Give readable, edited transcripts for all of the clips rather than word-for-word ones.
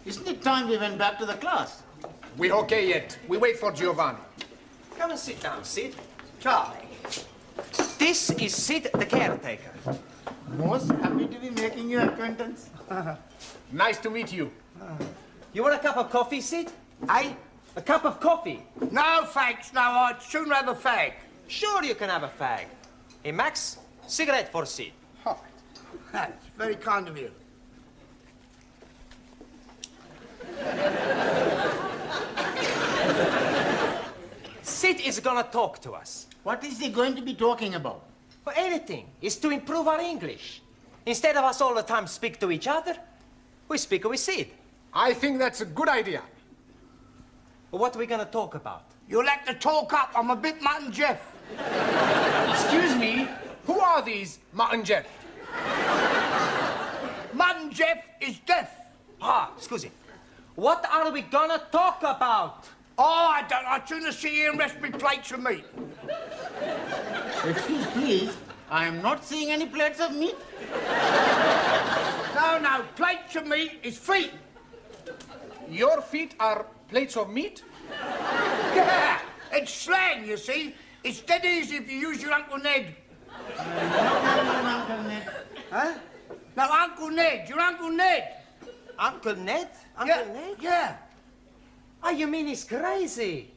Isn't it time we went back to the class? We're okay yet. We wait for Giovanni. Come and sit down, Sid. Charlie. This is Sid, the caretaker. Most happy to be making your acquaintance. Nice to meet you. You want a cup of coffee, Sid? Eh? A cup of coffee? No, thanks. No, I'd sooner have a fag. Sure you can have a fag. Hey, Max, cigarette for Sid. Oh, that's very kind of you. Sid is gonna talk to us. What is he going to be talking about? For anything. It's to improve our English. Instead of us all the time speak to each other, we speak with Sid. I think that's a good idea. Well, what are we gonna talk about? You'll have to talk up. I'm a bit Mutt and Jeff. Excuse me, who are these Mutt and Jeff? Mutt and Jeff is deaf. Ah, scusi. What are we gonna talk about? Oh, I don't. I'd sooner sit here and rest my plates of meat. Excuse please, I am not seeing any plates of meat. No, plates of meat is feet. Your feet are plates of meat? Yeah, it's slang, you see. It's dead easy if you use your Uncle Ned. Uncle Ned. Huh? No, Uncle Ned. Your Uncle Ned. Uncle Ned? Uncle Yeah, Ned? yeah. Oh, you mean he's crazy?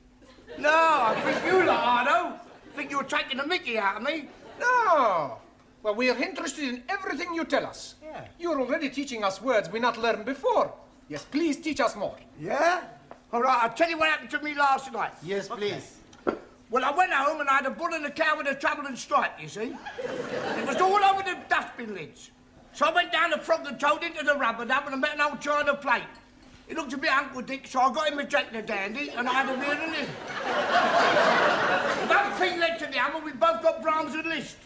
No, I think you lot, Ardo. Think you're taking the mickey out of me. No. Well, we are interested in everything you tell us. Yeah. You're already teaching us words we not learned before. Yes, please teach us more. Yeah? All right, I'll tell you what happened to me last night. Yes, please. Well, I went home and I had a bull and a cow with a trouble and stripe, you see. It was all over the dustbin lids. So I went down the frog and toad into the rubber dump and I met an old china plate. He looked a bit Uncle Dick, so I got him a Jack the Dandy and I had a rear and in. One thing led to the other, we both got Brahms and Liszt.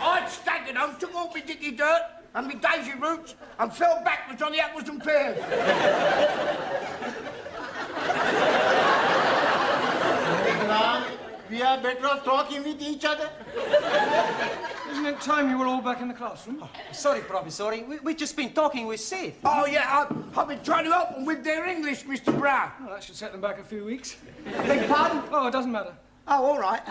I staggered home, took all my dicky dirt and my daisy roots and fell backwards on the apples and pears. We are better off talking with each other. Isn't it time you were all back in the classroom? Oh, sorry, Professor. We've just been talking with Sid. Oh, yeah, I've been trying to help them with their English, Mr. Brown. Well, that should set them back a few weeks. Beg pardon? Oh, it doesn't matter. Oh, all right.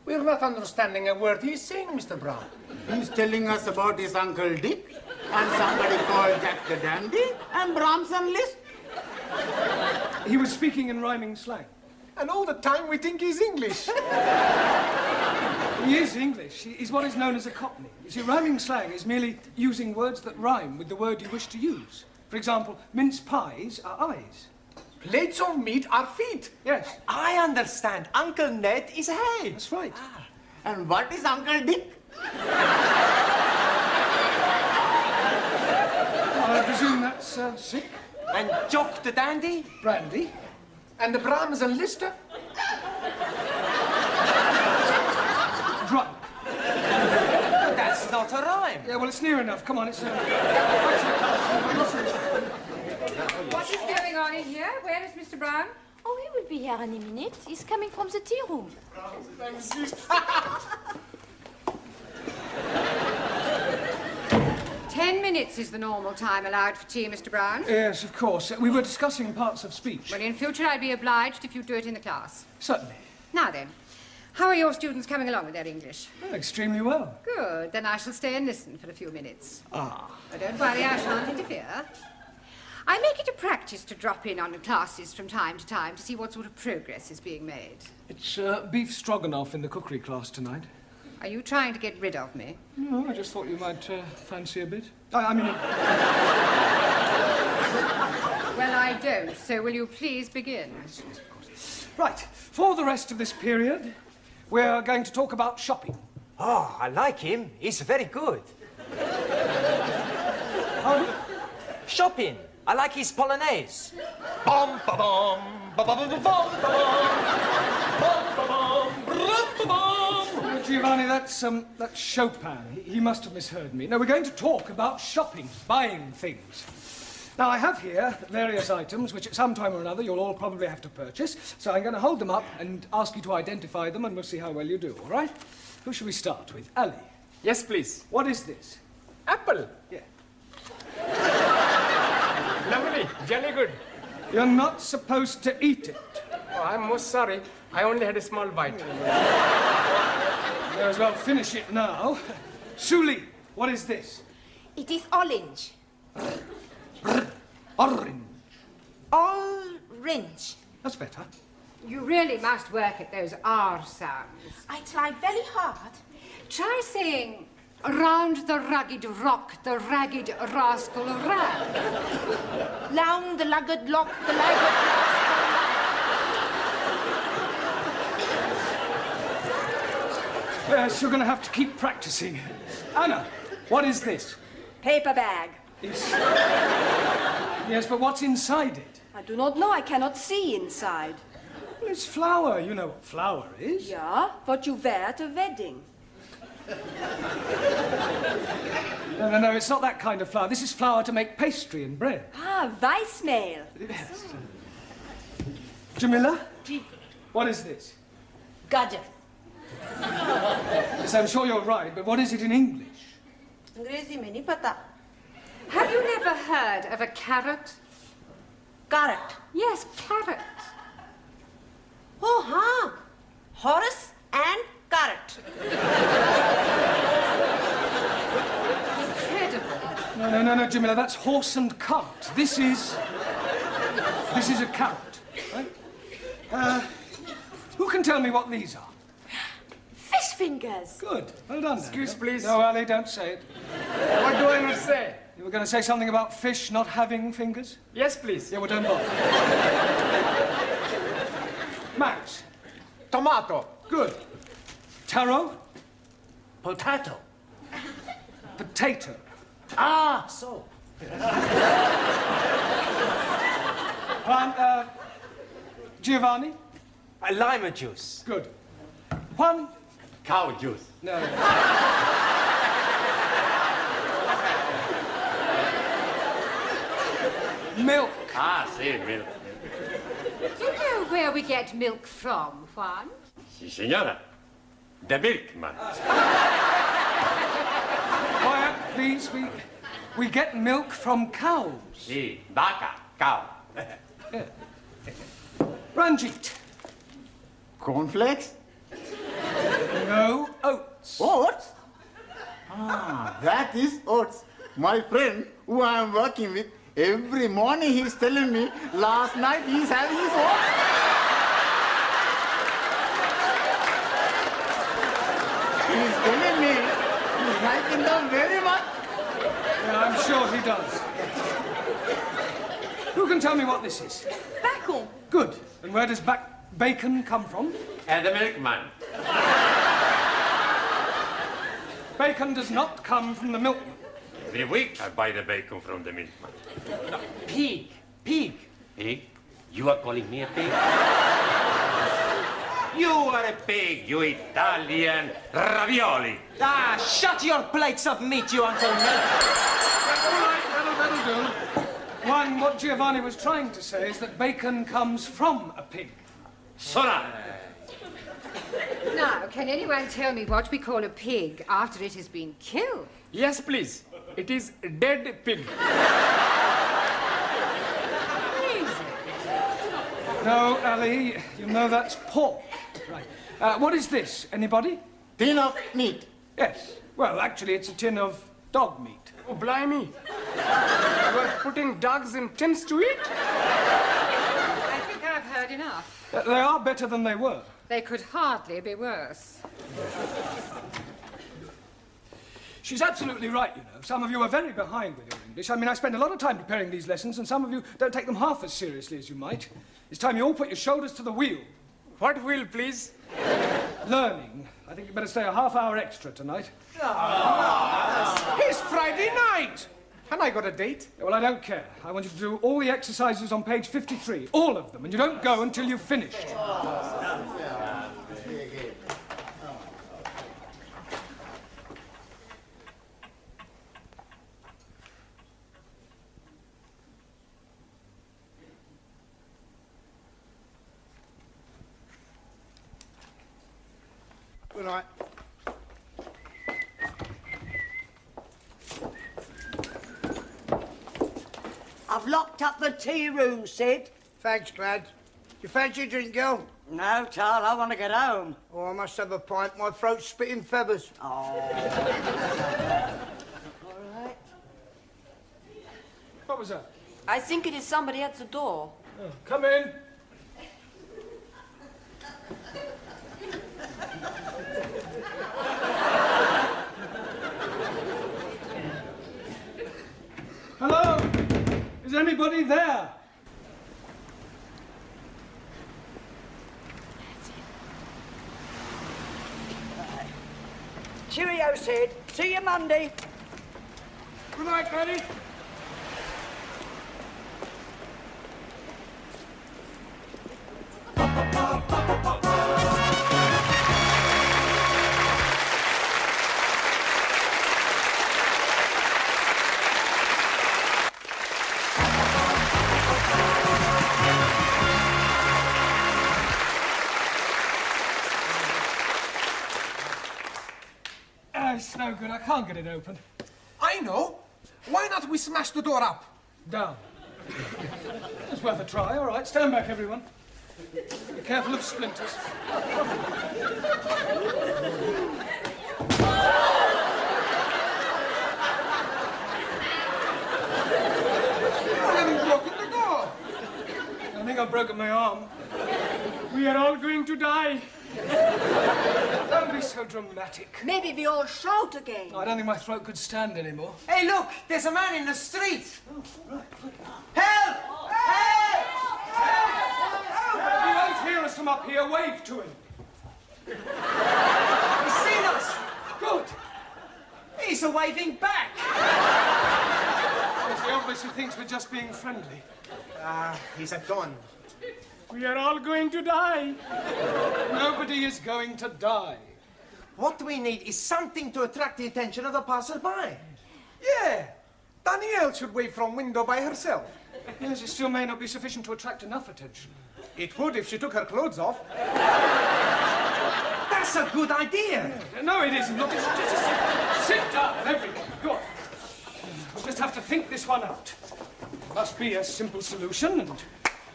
We're not understanding a word he's saying, Mr. Brown. He's telling us about his Uncle Dick and somebody called Jack the Dandy and Brahms and Liszt. He was speaking in rhyming slang. And all the time we think he's English. He is English. He's what is known as a Cockney. You see, rhyming slang is merely using words that rhyme with the word you wish to use. For example, mince pies are eyes. Plates of meat are feet. Yes, I understand. Uncle Ned is head. that's right. And what is Uncle Dick? I presume that's sick. And Jock the Dandy? Brandy. And the Brahms and Liszt? Drunk. That's not a rhyme. Yeah, well, it's near enough. Come on, it's... What is going on in here? Where is Mr. Brown? Oh, he will be here any minute. He's coming from the tea room. 10 minutes is the normal time allowed for tea, Mr. Brown. Yes, of course. We were discussing parts of speech. Well, in future, I'd be obliged if you do it in the class. Certainly. Now then, how are your students coming along with their English? Oh, extremely well. Good. Then I shall stay and listen for a few minutes. Ah. Oh, don't worry, I shan't interfere. I make it a practice to drop in on the classes from time to time to see what sort of progress is being made. It's beef stroganoff in the cookery class tonight. Are you trying to get rid of me? No, I just thought you might fancy a bit. I mean... Well, I don't, so will you please begin? Right, for the rest of this period, we're going to talk about shopping. Oh, I like him. He's very good. Shopping. I like his polonaise. Bom, ba bom, ba ba ba ba bom, ba bom, ba bom, ba bom. Giovanni, that's Chopin. He must have misheard me. No, we're going to talk about shopping, buying things. Now, I have here various items which at some time or another you'll all probably have to purchase, so I'm going to hold them up and ask you to identify them and we'll see how well you do, all right? Who shall we start with? Ali. Yes, please. What is this? Apple. Yeah. Jelly good. You're not supposed to eat it. Oh, I'm most sorry. I only had a small bite. May as well finish it now. Suli, what is this? It is orange. Orange. Orange. That's better. You really must work at those R sounds. I try very hard. Try saying, round the rugged rock, the ragged rascal ran. Round the lugged lock, the lugged Yes, you're going to have to keep practicing. Anna, what is this? Paper bag. Yes, but what's inside it? I do not know. I cannot see inside. Well, it's flour. You know what flour is. Yeah, what you wear at a wedding. No, it's not that kind of flour. This is flour to make pastry and bread. Ah, Weissmehl. Yes. Jamila, what is this? Gajar. Yes, I'm sure you're right, but what is it in English? अंग्रेजी में नहीं पता. Have you never heard of a carrot? Carrot. Yes, carrot. Oh, हाँ. Horse and carrot. Incredible. No, Jamila, that's horse and cart. This is a carrot, right? Who can tell me what these are? Fish fingers. Good. Well done. Excuse, Daniel. please. No, Ali, don't say it. What do I not say? You were going to say something about fish not having fingers? Yes, please. Yeah, well, don't bother. Max. Tomato. Good. Taro. Potato. Potato. Ah, so. Giovanni. Lima juice. Good. Juan. Cow juice. No. Milk. Ah, see, milk. Do you know where we get milk from, Juan? Si, señora. The milkman. Quiet, please. We get milk from cows. Si, vaca, cow. Ranjit. Cornflakes? No oats. Oats? Ah, that is oats. My friend, who I am working with, every morning he's telling me, last night he's having his oats. He's telling me he's liking them very much. Yeah, I'm sure he does. Who can tell me what this is? Bacon. Good. And where does bacon come from? And the milkman. Bacon does not come from the milkman. Every week I buy the bacon from the milkman. Pig. Pig. Pig? You are calling me a pig? You are a pig, you Italian ravioli. Ah, shut your plates of meat, you Uncle Milk. All right, that'll do. One, what Giovanni was trying to say is that bacon comes from a pig. Sola. Now, can anyone tell me what we call a pig after it has been killed? Yes, please. It is dead pig. No, Ali, you know that's pork. Right. What is this? Anybody? Tin of meat. Yes. Well, actually, it's a tin of dog meat. Oh, blimey. You are putting dogs in tins to eat? I think I've heard enough. They are better than they were. They could hardly be worse. She's absolutely right, you know. Some of you are very behind with your English. I mean, I spend a lot of time preparing these lessons, and some of you don't take them half as seriously as you might. It's time you all put your shoulders to the wheel. What will, please? Learning. I think you better stay a half hour extra tonight. It's Friday night. And I got a date. Well, I don't care. I want you to do all the exercises on page 53. All of them. And you don't go until you've finished. Good night. I've locked up the tea room, Sid. Thanks, Glad. You fancy a drink, girl? No, Tal, I want to get home. Oh, I must have a pint. My throat's spitting feathers. Oh. All right. What was that? I think it is somebody at the door. Oh, come in. Hello? Is anybody there? Cheerio, Sid. See you Monday. Good night, Gladys. It's no good. I can't get it open. I know. Why not we smash the door up? Down. It's worth a try. All right, stand back, everyone. Be careful of splinters. You haven't broken the door. I think I've broken my arm. We are all going to die. Don't be so dramatic. Maybe we all shout again. I don't think my throat could stand anymore. Hey, look! There's a man in the street! Oh, right. Help! Help! If you won't hear us from up here, wave to him. He's seen us! Good. He's waving back! Yes, he obviously thinks we're just being friendly. He's a don. We are all going to die. Nobody is going to die. What we need is something to attract the attention of the passerby. Yeah. Danielle should wave from window by herself. Yes, it still may not be sufficient to attract enough attention. It would if she took her clothes off. That's a good idea. No, it isn't. Look, just sit down, everyone. Go on. We'll just have to think this one out. There must be a simple solution, and,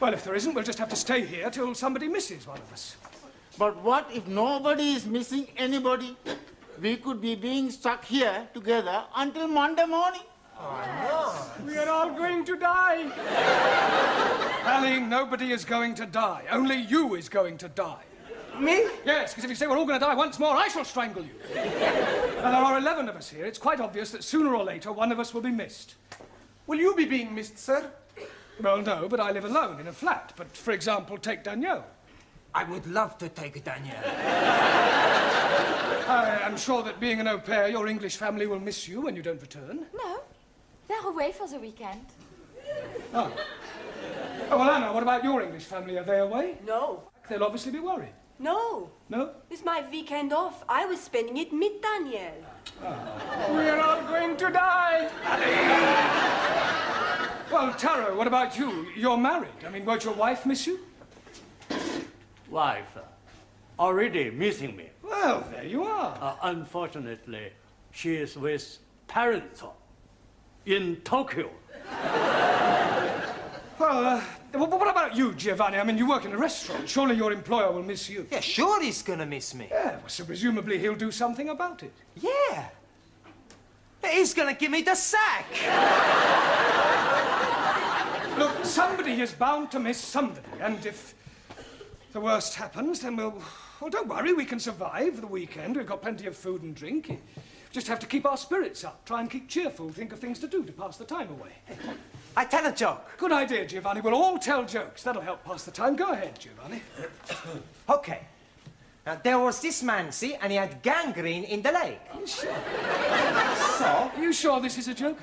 well, if there isn't, we'll just have to stay here till somebody misses one of us. But what if nobody is missing anybody? We could be being stuck here together until Monday morning. We are all going to die. Ali, nobody is going to die. Only you is going to die. Me? Yes, because if you say we're all going to die once more, I shall strangle you. Now, there are 11 of us here. It's quite obvious that sooner or later one of us will be missed. Will you be being missed, sir? Well, no, but I live alone in a flat. But, for example, take Danielle. I would love to take Danielle. I am sure that being an au pair, your English family will miss you when you don't return. No, they're away for the weekend. Oh. Oh, well, Anna, what about your English family? Are they away? No. They'll obviously be worried. No. No? It's my weekend off. I was spending it with Danielle. We're all going to die. Well, Taro, what about you? You're married. I mean, won't your wife miss you? Wife already missing me. Well, there you are. Unfortunately, she is with parents in Tokyo. Well, what about you, Giovanni? I mean, you work in a restaurant. Surely your employer will miss you. Yeah, sure he's gonna miss me. Yeah, well, so presumably he'll do something about it. Yeah. He's gonna give me the sack. Look, somebody is bound to miss somebody, and if the worst happens, then well, don't worry, we can survive the weekend. We've got plenty of food and drink. We just have to keep our spirits up, try and keep cheerful, think of things to do to pass the time away. I tell a joke. Good idea, Giovanni. We'll all tell jokes. That'll help pass the time. Go ahead, Giovanni. Okay. Now, there was this man, see, and he had gangrene in the leg. Sure. So? Are you sure this is a joke?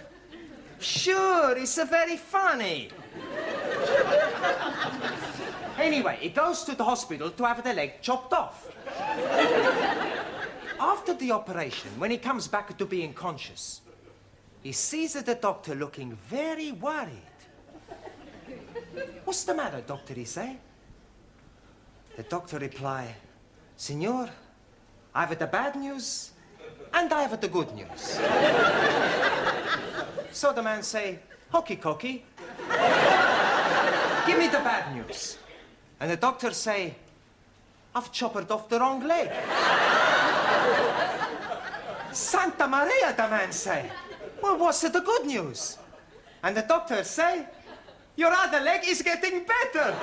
Sure, it's very funny. Anyway, he goes to the hospital to have the leg chopped off. After the operation, when he comes back to being conscious, he sees the doctor looking very worried. What's the matter, doctor, he say? The doctor reply, Signor, I have the bad news and I have the good news. So the man say, hokey cokey, Give me the bad news. And the doctor say, I've chopped off the wrong leg. Santa Maria, the man say. Well, what's the good news? And the doctor say, your other leg is getting better.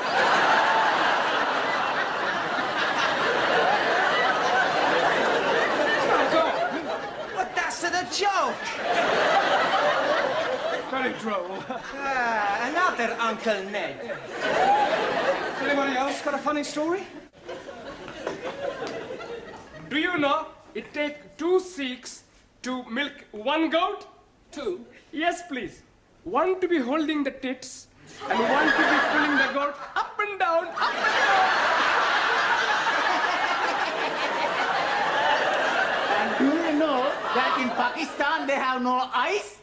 But that's the joke. Very droll. Another Uncle Ned. Anybody else got a funny story? Do you know it takes 2 Sikhs to milk 1 goat? 2? Yes, please. 1 to be holding the tits and 1 to be pulling the goat up and down, up and down. And do you know that in Pakistan they have no eyes?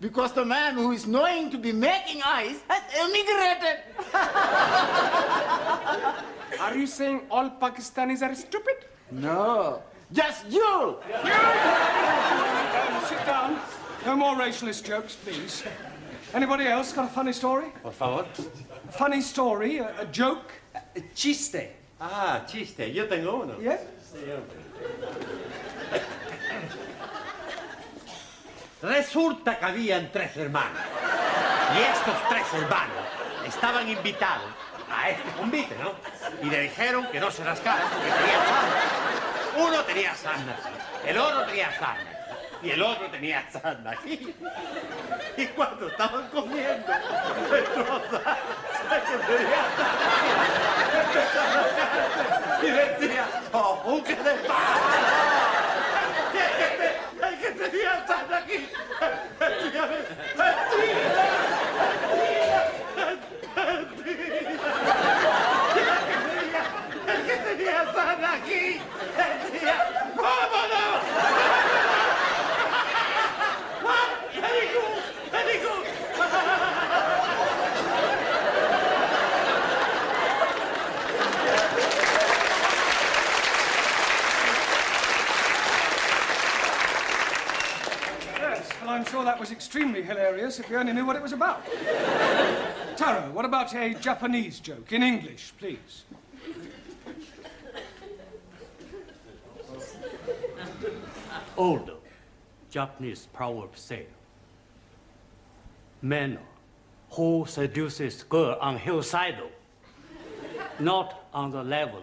Because the man who is knowing to be making eyes has emigrated. Are you saying all Pakistanis are stupid? No, just you. Sit down. No more racialist jokes, please. Anybody else got a funny story? Por favor. A funny story, a joke? Chiste. Ah, chiste. Yo tengo uno. Yeah? Resulta que habían 3 hermanos. Y estos 3 hermanos estaban invitados a este convite, ¿no? Y le dijeron que no se rascaran porque tenía sarna. Uno tenía sarna aquí, el otro tenía sarna y el otro tenía sarna aquí. Y cuando estaban comiendo, el que tenía sarna aquí, empezó a rascarse y decía, ¡oh, un que de el que tenía sarna aquí, decía, el que tenía sarna aquí, decía, ¡vámonos! Very good. Yes, well, I'm sure that was extremely hilarious if you only knew what it was about. Taro, what about a Japanese joke in English, please? Old Japanese proverb say, man who seduces girl on hillside, not on the level.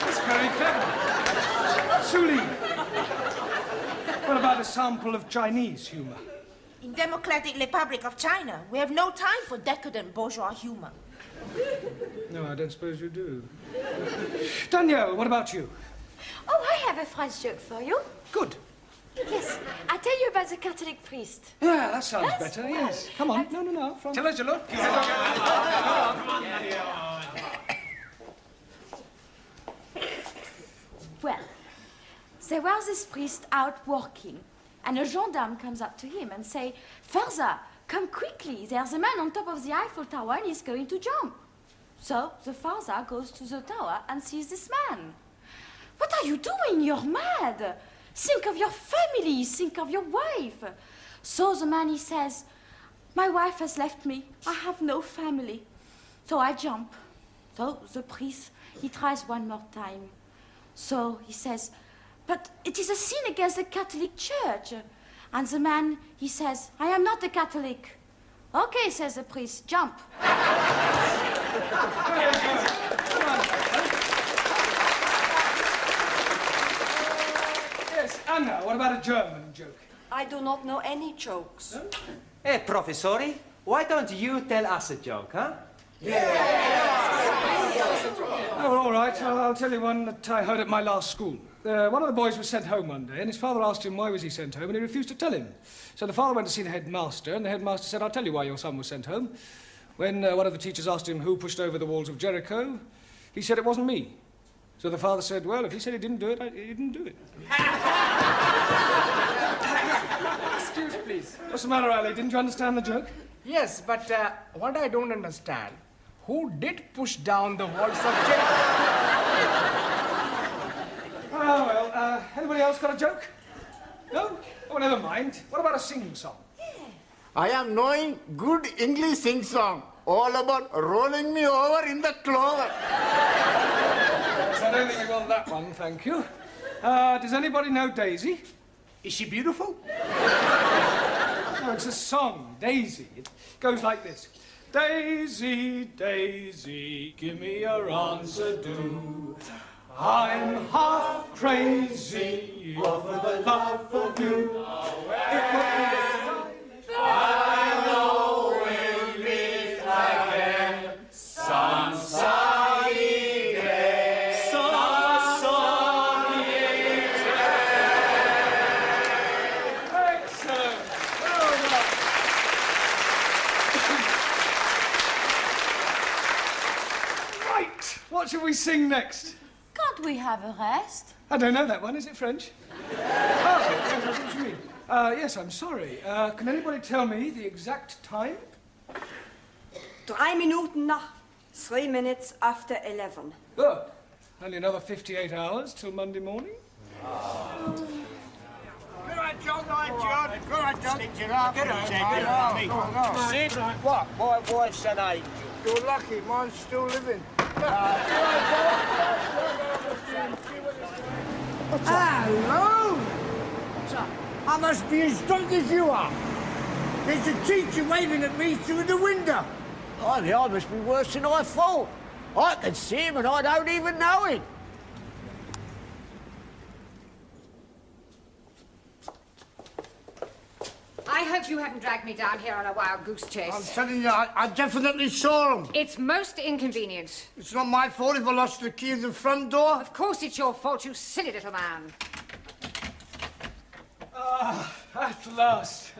That's very clever. Suli, what about a sample of Chinese humor? In Democratic Republic of China, we have no time for decadent bourgeois humor. No, I don't suppose you do. Danielle, what about you? Oh, I have a French joke for you. Good. Yes, I tell you about the Catholic priest. Yeah, that sounds Yes? better, yes. Come on. No. From... Tell us your look. Well, there was this priest out walking, and a gendarme comes up to him and say, "Father, come quickly, there's a man on top of the Eiffel Tower and he's going to jump." So the father goes to the tower and sees this man. "What are you doing? You're mad. Think of your family, think of your wife." So the man, he says, "My wife has left me, I have no family." So I jump. So the priest, he tries one more time. So he says, "But it is a sin against the Catholic Church." And the man, he says, "I am not a Catholic." "Okay," says the priest, "jump." Yes, Anna, what about a German joke? I do not know any jokes. No? Hey, Professori, why don't you tell us a joke, huh? Oh, all right. I'll tell you one that I heard at my last school. One of the boys was sent home one day, and his father asked him why was he sent home, and he refused to tell him. So the father went to see the headmaster, and the headmaster said, "I'll tell you why your son was sent home." When one of the teachers asked him who pushed over the walls of Jericho, he said it wasn't me. So the father said, "Well, if he said he didn't do it, he didn't do it." Excuse, please. What's the matter, Ali? Didn't you understand the joke? Yes, but what I don't understand, who did push down the walls of Jericho? Oh, well, anybody else got a joke? No? Oh, never mind. What about a sing-song? I am knowing good English sing song. All about rolling me over in the clover. Yes, I don't think we want that one, thank you. Does anybody know Daisy? Is she beautiful? No, it's a song, Daisy. It goes like this. Daisy, Daisy, give me your answer, do. I'm half crazy over the love of you. It would be I know we'll meet again some sunny day. Some sunny day. Excellent. Well done. Right. What shall we sing next? Can't we have a rest? I don't know that one. Is it French? Oh, that's what you mean. Yes, I'm sorry. Can anybody tell me the exact time? 3 Minuten nach. 3 minutes after 11. Good. Only another 58 hours till Monday morning. Good night, John. Good night, John. Good night, John. Sid, what? My wife's an angel. You're lucky. Mine's still living. Hello! I must be as drunk as you are. There's a teacher waving at me through the window. I must be worse than I thought. I can see him and I don't even know him. I hope you haven't dragged me down here on a wild goose chase. I'm telling you, I definitely saw him. It's most inconvenient. It's not my fault if I lost the key of the front door. Of course it's your fault, you silly little man. At last.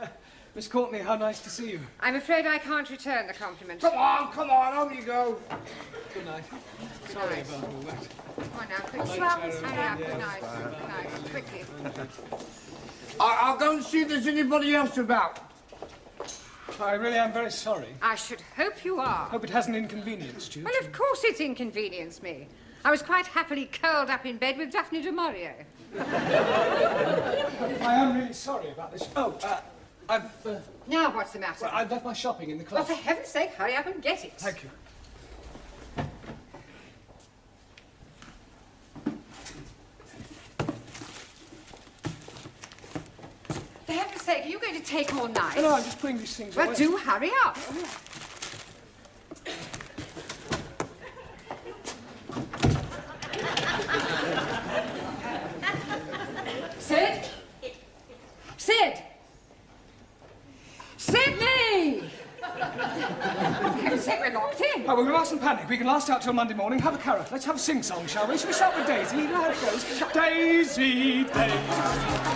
Miss Courtney, how nice to see you. I'm afraid I can't return the compliment. Come on, home you go. Good night. Sorry about all that. Come on now, quickly. Hurry up, good night. Good night, quickly. I'll go and see if there's anybody else about. I really am very sorry. I should hope you are. Hope it hasn't inconvenienced you. Well, of course it's inconvenienced me. I was quite happily curled up in bed with Daphne du Maurier. I am really sorry about this. Oh, I've... Now what's the matter? Well, I've left my shopping in the club. Well, for heaven's sake, hurry up and get it. Thank you. For heaven's sake, are you going to take all night? No, I'm just putting these things away. Well, do hurry up. Sid? Sid! Sydney! For heaven's sake, we're locked in. Oh, well, we mustn't panic. We can last out till Monday morning. Have a carrot. Let's have a sing-song, shall we? Shall we start with Daisy? You know how it goes. Daisy, Daisy.